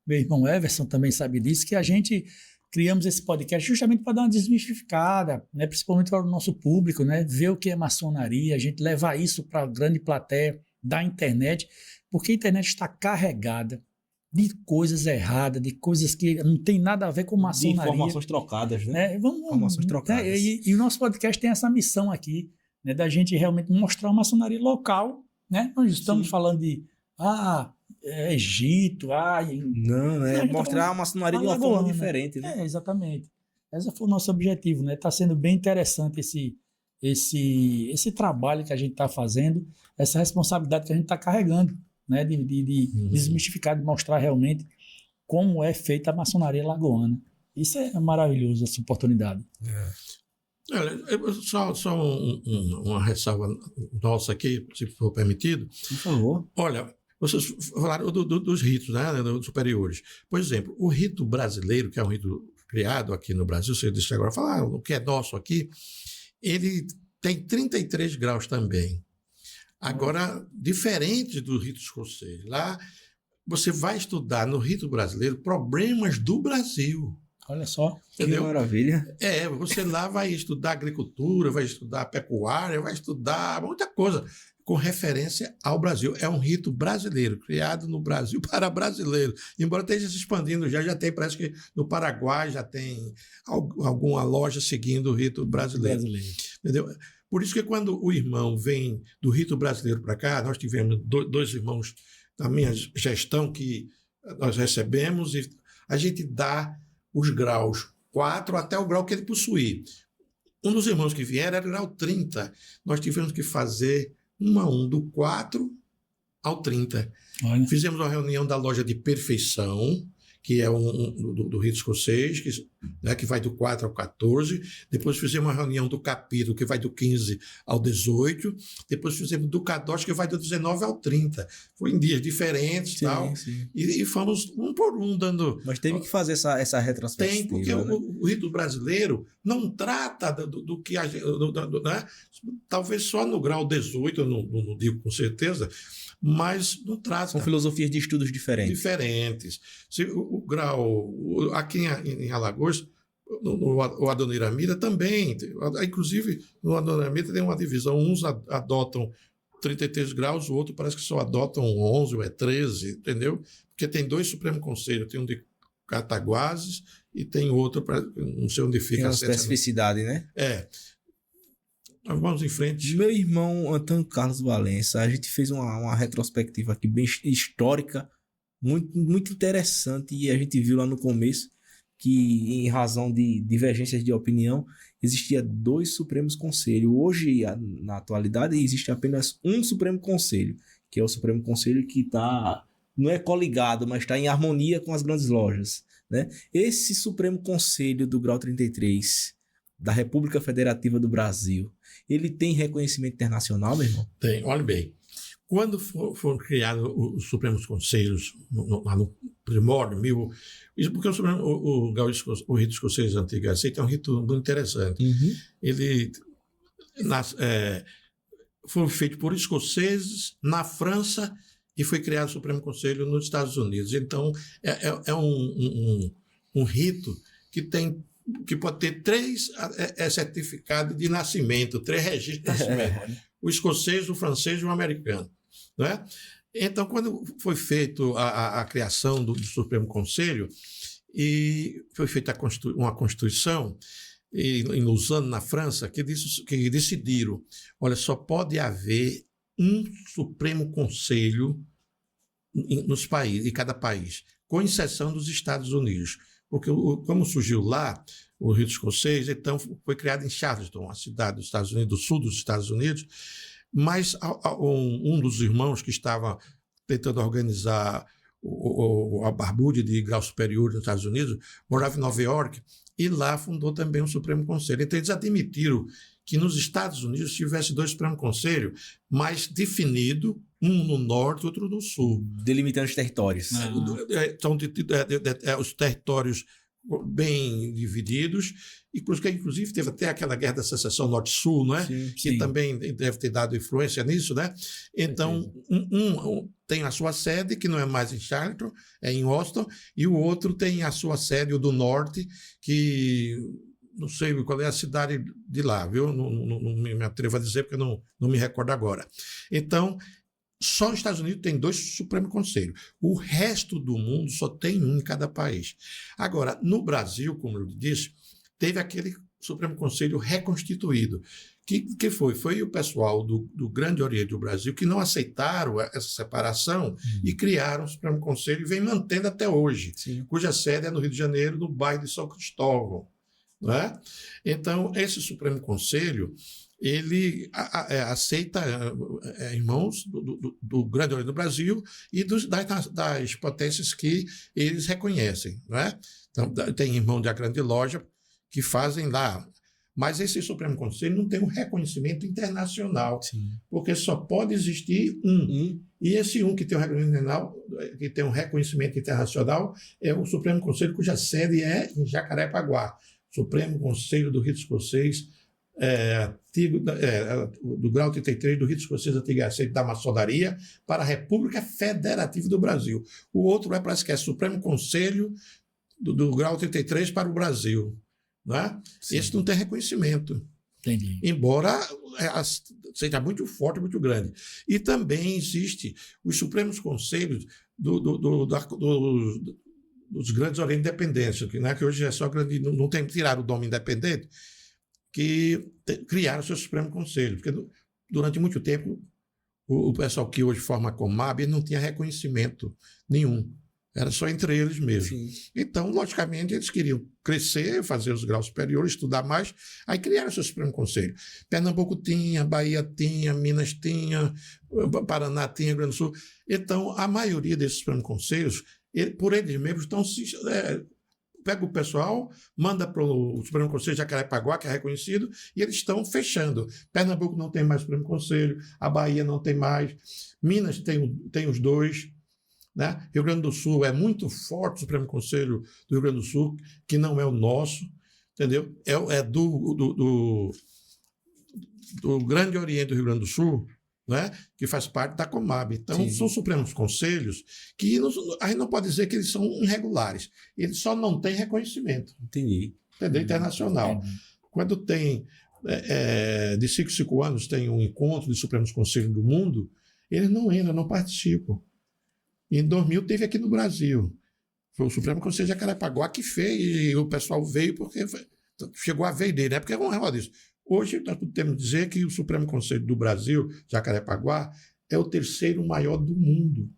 meu irmão Everson também sabe disso, que a gente... criamos esse podcast justamente para dar uma desmistificada, né, principalmente para o nosso público, né, ver o que é maçonaria, a gente levar isso para a grande plateia da internet, porque a internet está carregada de coisas erradas, de coisas que não tem nada a ver com maçonaria. De informações trocadas, né? Informações trocadas. Né, e o nosso podcast tem essa missão aqui, né, da gente realmente mostrar a maçonaria local, né? Nós estamos falando de Egito, mostrar a maçonaria de uma forma diferente, né? Exatamente. Esse foi o nosso objetivo, né? Está sendo bem interessante esse trabalho que a gente está fazendo, essa responsabilidade que a gente está carregando, né? De desmistificar, de mostrar realmente como é feita a maçonaria lagoana. Isso é maravilhoso, essa oportunidade. Olha, só uma ressalva nossa aqui, se for permitido. Por favor. Olha, vocês falaram dos ritos, né, dos superiores. Por exemplo, o rito brasileiro, que é um rito criado aqui no Brasil, você disse agora, falar o que é nosso aqui, ele tem 33 graus também. Agora, diferente do rito escocês, lá você vai estudar no rito brasileiro problemas do Brasil. Olha só. Entendeu? Que maravilha. Você lá vai estudar agricultura, vai estudar pecuária, vai estudar muita coisa com referência ao Brasil. É um rito brasileiro, criado no Brasil para brasileiros. Embora esteja se expandindo, já tem, parece que no Paraguai já tem alguma loja seguindo o rito brasileiro. Entendeu? Por isso que quando o irmão vem do rito brasileiro para cá, nós tivemos 2 irmãos da minha gestão que nós recebemos e a gente dá os graus 4 até o grau que ele possuir. Um dos irmãos que vieram era o grau 30. Nós tivemos que fazer 1 a 1, do 4 ao 30. Olha. Fizemos uma reunião da loja de perfeição, que é do rito escocês, que vai do 4 ao 14. Depois fizemos uma reunião do capítulo, que vai do 15 ao 18. Depois fizemos do Kadosh, que vai do 19 ao 30. Foi em dias diferentes e tal. Sim. E fomos um por um dando... Mas teve que fazer essa retrospectiva. Tem, porque né? o rito brasileiro não trata do que a gente... né? Talvez só no grau 18, eu não digo com certeza, mas não trata. São filosofias de estudos diferentes. Se o grau, aqui em Alagoas, o Adoniramida também, inclusive no Adoniramida tem uma divisão, uns adotam 33 graus, o outro parece que só adotam 11 ou é 13, entendeu? Porque tem 2 Supremo Conselho, tem um de Cataguases e tem outro, não sei onde fica. Tem uma especificidade, né? É. Vamos em frente. Meu irmão Antônio Carlos Valença, a gente fez uma retrospectiva aqui bem histórica, muito interessante, e a gente viu lá no começo que, em razão de divergências de opinião, existia 2 Supremos Conselhos. Hoje, na atualidade, existe apenas um Supremo Conselho, que é o Supremo Conselho que não é coligado, mas está em harmonia com as grandes lojas, né? Esse Supremo Conselho do grau 33 da República Federativa do Brasil, ele tem reconhecimento internacional, meu irmão? Tem, olha bem. Quando foram criados os Supremos Conselhos, lá no primórdio, isso porque o rito escocês antigo é um rito muito interessante. Uhum. Ele foi feito por escoceses na França e foi criado o Supremo Conselho nos Estados Unidos. Então, é um rito que pode ter 3 certificados de nascimento, 3 registros de nascimento. O escocês, o francês e o americano. Né? Então, quando foi feita a criação do Supremo Conselho, e foi feita uma Constituição, em Lausanne, na França, que decidiram, olha, só pode haver um Supremo Conselho nos países, em cada país, com exceção dos Estados Unidos. Porque, como surgiu lá, o rito escocês, então foi criado em Charleston, uma cidade dos Estados Unidos, do sul dos Estados Unidos, mas um dos irmãos que estava tentando organizar a Barbude de grau superior nos Estados Unidos, morava em Nova York, e lá fundou também o Supremo Conselho. Então, eles admitiram que nos Estados Unidos tivesse 2 Supremos Conselhos, mas definido, um no norte e outro no sul. Delimitando os territórios. São os territórios bem divididos, e inclusive teve até aquela guerra da secessão norte-sul, né? Que também deve ter dado influência nisso, né? Então, um tem a sua sede, que não é mais em Charleston, é em Austin, e o outro tem a sua sede, o do norte, que não sei qual é a cidade de lá, viu? Não me atrevo a dizer, porque não me recordo agora. Então, só os Estados Unidos tem 2 Supremos Conselhos. O resto do mundo só tem um em cada país. Agora, no Brasil, como eu disse, teve aquele Supremo Conselho reconstituído. Que foi o pessoal do Grande Oriente do Brasil que não aceitaram essa separação e criaram o Supremo Conselho e vem mantendo até hoje, cuja sede é no Rio de Janeiro, no bairro de São Cristóvão. Não é? Então, esse Supremo Conselho, ele aceita irmãos do Grande Oriente do Brasil e das potências que eles reconhecem. Não é? Então, tem irmão da Grande Loja que fazem lá. Mas esse Supremo Conselho não tem um reconhecimento internacional, porque só pode existir um. E esse um que tem um reconhecimento internacional é o Supremo Conselho, cuja sede é em Jacarepaguá. Supremo Conselho do Rito Escocês, do grau 33 do Rito Escocês Antigo e Aceito da Maçonaria para a República Federativa do Brasil. O outro parece que é Supremo Conselho do grau 33 para o Brasil. Não é? Esse não tem reconhecimento. Entendi. Embora seja muito forte, muito grande. E também existe os Supremos Conselhos dos Grandes Orientes Independentes, que hoje é só grande, não tem que tirar o nome independente, que criaram o seu Supremo Conselho. Porque durante muito tempo o pessoal que hoje forma a Comab não tinha reconhecimento nenhum. Era só entre eles mesmo. Sim. Então, logicamente, eles queriam crescer, fazer os graus superiores, estudar mais, aí criaram seu Supremo Conselho. Pernambuco tinha, Bahia tinha, Minas tinha, Paraná tinha, Rio Grande do Sul. Então, a maioria desses Supremos Conselhos, por eles mesmos, estão pega o pessoal, manda para o Supremo Conselho de Jacarepaguá, que é reconhecido, e eles estão fechando. Pernambuco não tem mais Supremo Conselho, a Bahia não tem mais, Minas tem os dois, né? Rio Grande do Sul é muito forte o Supremo Conselho do Rio Grande do Sul, que não é o nosso, entendeu? É do Grande Oriente do Rio Grande do Sul, né? Que faz parte da Comab. Então, Sim. são Supremos Conselhos que a gente não pode dizer que eles são irregulares, eles só não têm reconhecimento, Entendi. entendeu? Internacional. Quando tem, de 5 em 5 anos, tem um encontro de Supremos Conselhos do mundo, eles não entram, não participam. Em 2000 teve aqui no Brasil. Foi o Supremo Conselho de Jacarepaguá que fez, e o pessoal veio porque chegou a vez dele, né? Porque é um negócio disso. Hoje nós podemos dizer que o Supremo Conselho do Brasil, Jacarepaguá, é o terceiro maior do mundo.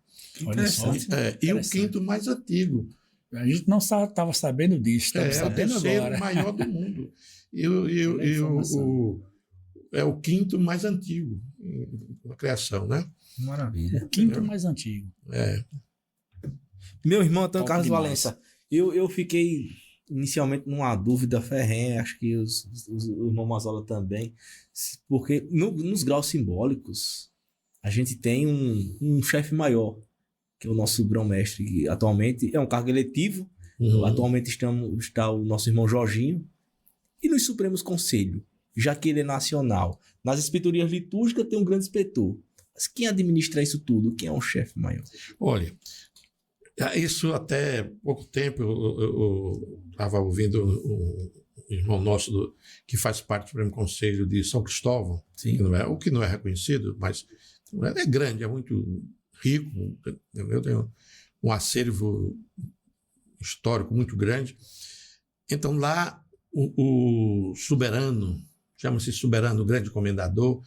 Olha só. E o quinto mais antigo. A gente não estava sabendo disso, estamos É o sabendo terceiro agora. maior do mundo. É o quinto mais antigo na criação, né? Maravilha. O quinto mais antigo. Meu irmão Antônio Top Carlos demais. Valença, eu fiquei inicialmente numa dúvida ferrenha, acho que o irmão Mazola também, porque nos graus simbólicos a gente tem um chefe maior, que é o nosso grão-mestre, que atualmente é um cargo eletivo. Atualmente está o nosso irmão Jorginho. E nos Supremos Conselhos, já que ele é nacional, nas inspetorias litúrgicas tem um grande inspetor. Mas quem administra isso tudo? Quem é o chefe maior? Olha, isso até pouco tempo eu estava ouvindo um irmão nosso que faz parte do Supremo Conselho de São Cristóvão, Sim. que não é reconhecido, mas é grande, é muito rico, entendeu? Tem um acervo histórico muito grande. Então lá o soberano, chama-se soberano, o grande comendador,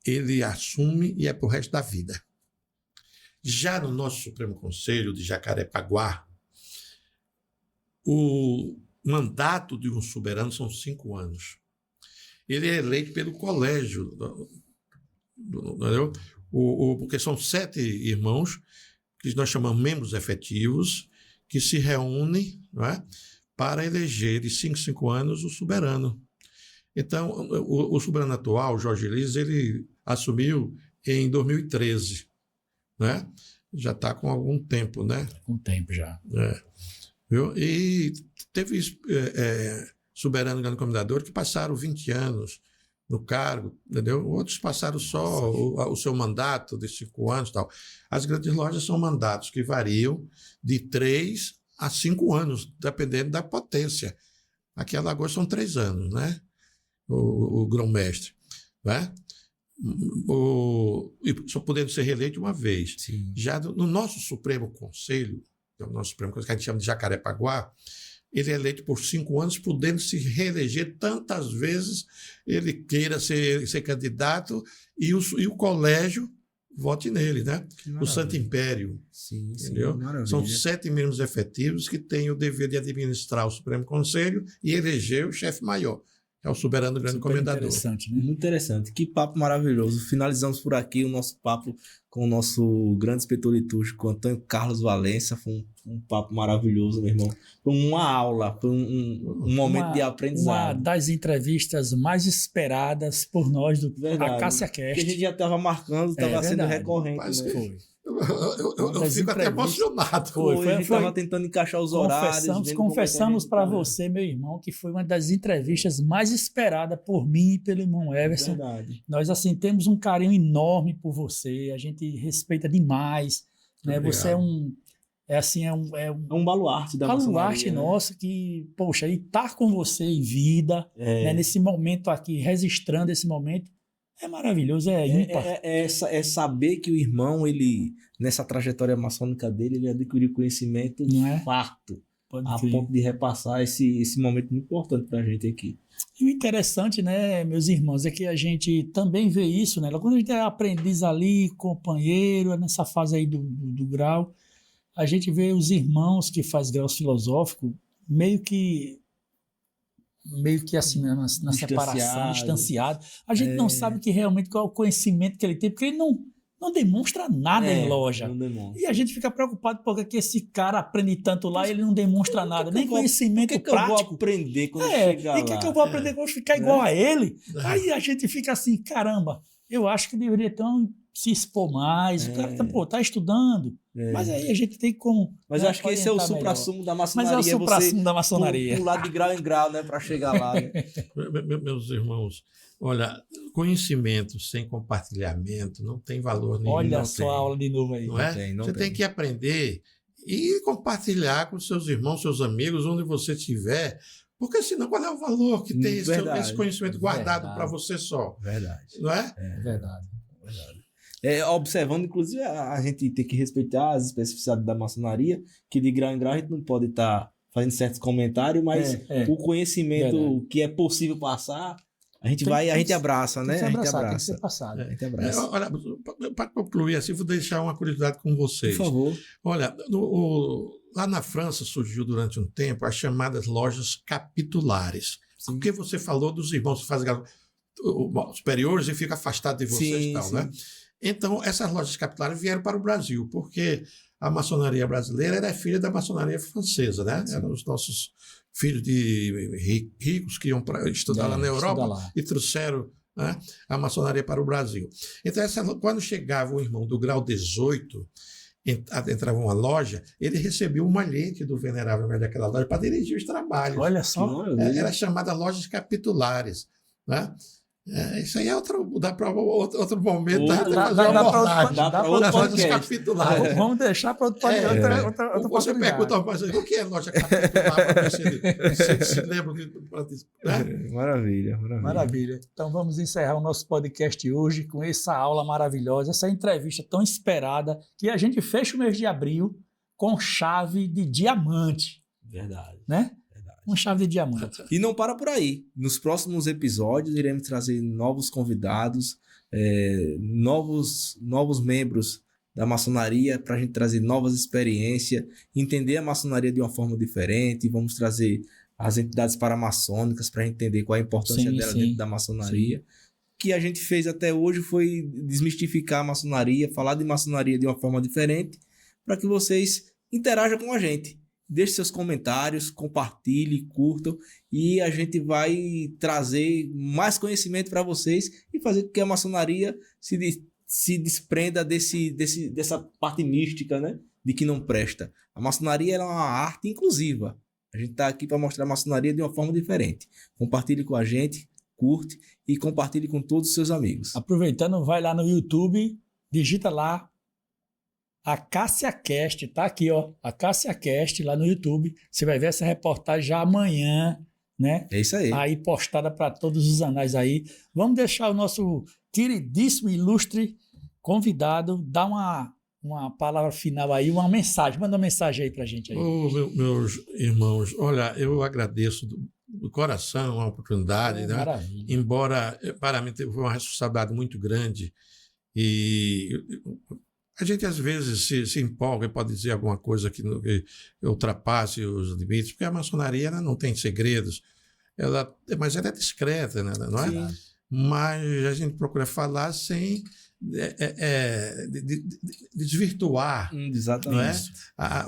ele assume e é para o resto da vida. Já no nosso Supremo Conselho de Jacarepaguá, o mandato de um soberano são 5 anos. Ele é eleito pelo colégio, entendeu? Porque são 7 irmãos, que nós chamamos membros efetivos, que se reúnem, não é, para eleger de 5 em 5 anos o soberano. Então, o soberano atual, Jorge Elias, ele assumiu em 2013. Né? Já está com algum tempo, né? Com tempo já. Viu? E teve soberano grande comendador que passaram 20 anos no cargo, entendeu? Outros passaram só o seu mandato de 5 anos e tal. As grandes lojas são mandatos que variam de 3 a 5 anos, dependendo da potência. Aqui em Alagoas são 3 anos, né? O grão-mestre, né? E só podendo ser reeleito uma vez. Sim. Já no nosso Supremo Conselho, que é o nosso Supremo Conselho, que a gente chama de Jacarepaguá, ele é eleito por 5 anos, podendo se reeleger tantas vezes ele queira ser candidato e o colégio vote nele, né? O Santo Império. Sim, Entendeu? Maravilha. São 7 membros efetivos que têm o dever de administrar o Supremo Conselho e eleger o chefe maior, que é o soberano grande Super comendador. interessante, né? Muito interessante. Que papo maravilhoso. Finalizamos por aqui o nosso papo com o nosso grande inspetor litúrgico, Antônio Carlos Valença. Foi um papo maravilhoso, meu irmão. Foi uma aula, foi um momento de Uma aprendizado. das entrevistas mais esperadas por nós do Verdade. Acácia Porque a Cast. gente já estava marcando, estava sendo verdade. recorrente. Mas né? Foi. Eu das fico até entrevistas. emocionado. Foi. A gente estava tentando encaixar os horários. vendo como é que a Confessamos gente- para você, meu irmão, que foi uma das entrevistas mais esperadas por mim e pelo irmão Everson. Verdade. Nós, assim, temos um carinho enorme por você, a gente respeita demais, né? Obrigado. Você é um É um baluarte da baluarte maçonaria, né? nosso que, poxa, e estar com você em vida, né, nesse momento aqui, registrando esse momento, é maravilhoso, é ímpar. É saber que o irmão, ele, nessa trajetória maçônica dele, ele adquiriu conhecimento Não é? farto, Pode a crer. ponto de repassar esse momento muito importante pra gente aqui. E o interessante, né, meus irmãos, é que a gente também vê isso, né? Quando a gente é aprendiz ali, companheiro, nessa fase aí do grau, a gente vê os irmãos que faz graus filosóficos meio que assim, né, na separação, distanciado. A gente não sabe que realmente qual é o conhecimento que ele tem, porque ele não demonstra nada em loja. E a gente fica preocupado porque esse cara aprende tanto lá e ele não demonstra nada, nem conhecimento prático. O que eu vou aprender quando chegar lá? E o que eu vou aprender quando ficar igual a ele? Aí a gente fica assim, caramba, eu acho que deveria se expor mais. O cara tá estudando. Mas aí a gente tem como... Mas eu acho que esse é o supra-sumo da maçonaria. Mas é o supra-sumo da maçonaria. Pular de grau em grau, né? Para chegar lá. Né? Meus irmãos, olha, conhecimento sem compartilhamento não tem valor nenhum. Olha só a aula de novo aí. Não é? Você tem que aprender e compartilhar com seus irmãos, seus amigos, onde você estiver. Porque senão qual é o valor que tem esse conhecimento guardado para você só? Verdade. Não é? Verdade. Observando, inclusive, a gente tem que respeitar as especificidades da maçonaria, que de grau em grau a gente não pode estar fazendo certos comentários, mas o conhecimento que é possível passar, a gente abraça, né? Tem que ser passado. A gente abraça. Olha, para concluir assim, vou deixar uma curiosidade com vocês. Por favor. Olha, lá na França surgiu durante um tempo as chamadas lojas capitulares. Porque você falou dos irmãos que fazem superiores e fica afastado de vocês e tal, né? Então, essas lojas capitulares vieram para o Brasil, porque a maçonaria brasileira era filha da maçonaria francesa, né? Eram os nossos filhos de ricos que iam para estudar lá na Europa e trouxeram, né, a maçonaria para o Brasil. Então, quando chegava um irmão do grau 18, entrava uma loja, ele recebia um malhete do venerável mestre daquela loja para dirigir os trabalhos. Olha só. Era chamada lojas capitulares, né? Isso aí dá para outro momento. Dá para outro lojas capitulares. Vamos deixar para outro podcast. Você pergunta, mas o que é loja capitular? Para você se lembra. Né? Maravilha. Então vamos encerrar o nosso podcast hoje com essa aula maravilhosa, essa entrevista tão esperada, que a gente fecha o mês de abril com chave de diamante. Verdade. Né? Uma chave de diamante. E não para por aí. Nos próximos episódios iremos trazer novos convidados, novos membros da maçonaria para a gente trazer novas experiências, entender a maçonaria de uma forma diferente. Vamos trazer as entidades paramaçônicas para entender qual é a importância dela dentro da maçonaria. O que a gente fez até hoje foi desmistificar a maçonaria, falar de maçonaria de uma forma diferente, para que vocês interajam com a gente. Deixe seus comentários, compartilhe, curtam e a gente vai trazer mais conhecimento para vocês e fazer com que a maçonaria se desprenda dessa parte mística, né? De que não presta. A maçonaria é uma arte inclusiva. A gente está aqui para mostrar a maçonaria de uma forma diferente. Compartilhe com a gente, curte e compartilhe com todos os seus amigos. Aproveitando, vai lá no YouTube, digita lá Acácia Cast, tá aqui, ó, Acácia Cast lá no YouTube. Você vai ver essa reportagem já amanhã, né? É isso aí. Aí postada para todos os anais aí. Vamos deixar o nosso queridíssimo, ilustre convidado dar uma palavra final aí, uma mensagem. Manda uma mensagem aí pra gente aí. Meus irmãos, olha, eu agradeço do coração a oportunidade, né? Maravilha. Embora para mim foi uma responsabilidade muito grande e a gente às vezes se empolga e pode dizer alguma coisa que ultrapasse os limites, porque a maçonaria não tem segredos, mas ela é discreta, né? Não é? Sim. Mas a gente procura falar sem desvirtuar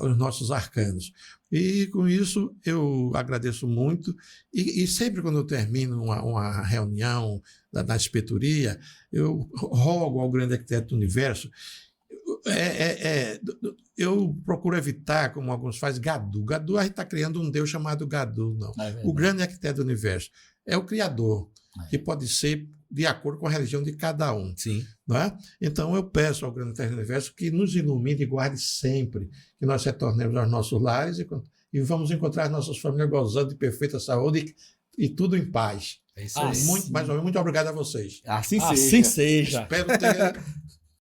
os nossos arcanos. E com isso eu agradeço muito e sempre quando eu termino uma reunião da inspetoria, eu rogo ao grande arquiteto do universo. Eu procuro evitar, como alguns fazem, Gadu. Gadu, a gente está criando um Deus chamado Gadu, não. O grande arquiteto do universo é o Criador, que pode ser de acordo com a religião de cada um. Sim. Não é? Então eu peço ao grande arquiteto do universo que nos ilumine e guarde sempre, que nós retornemos aos nossos lares e vamos encontrar nossas famílias gozando de perfeita saúde e tudo em paz. É isso aí. Muito obrigado a vocês. Assim seja. Espero ter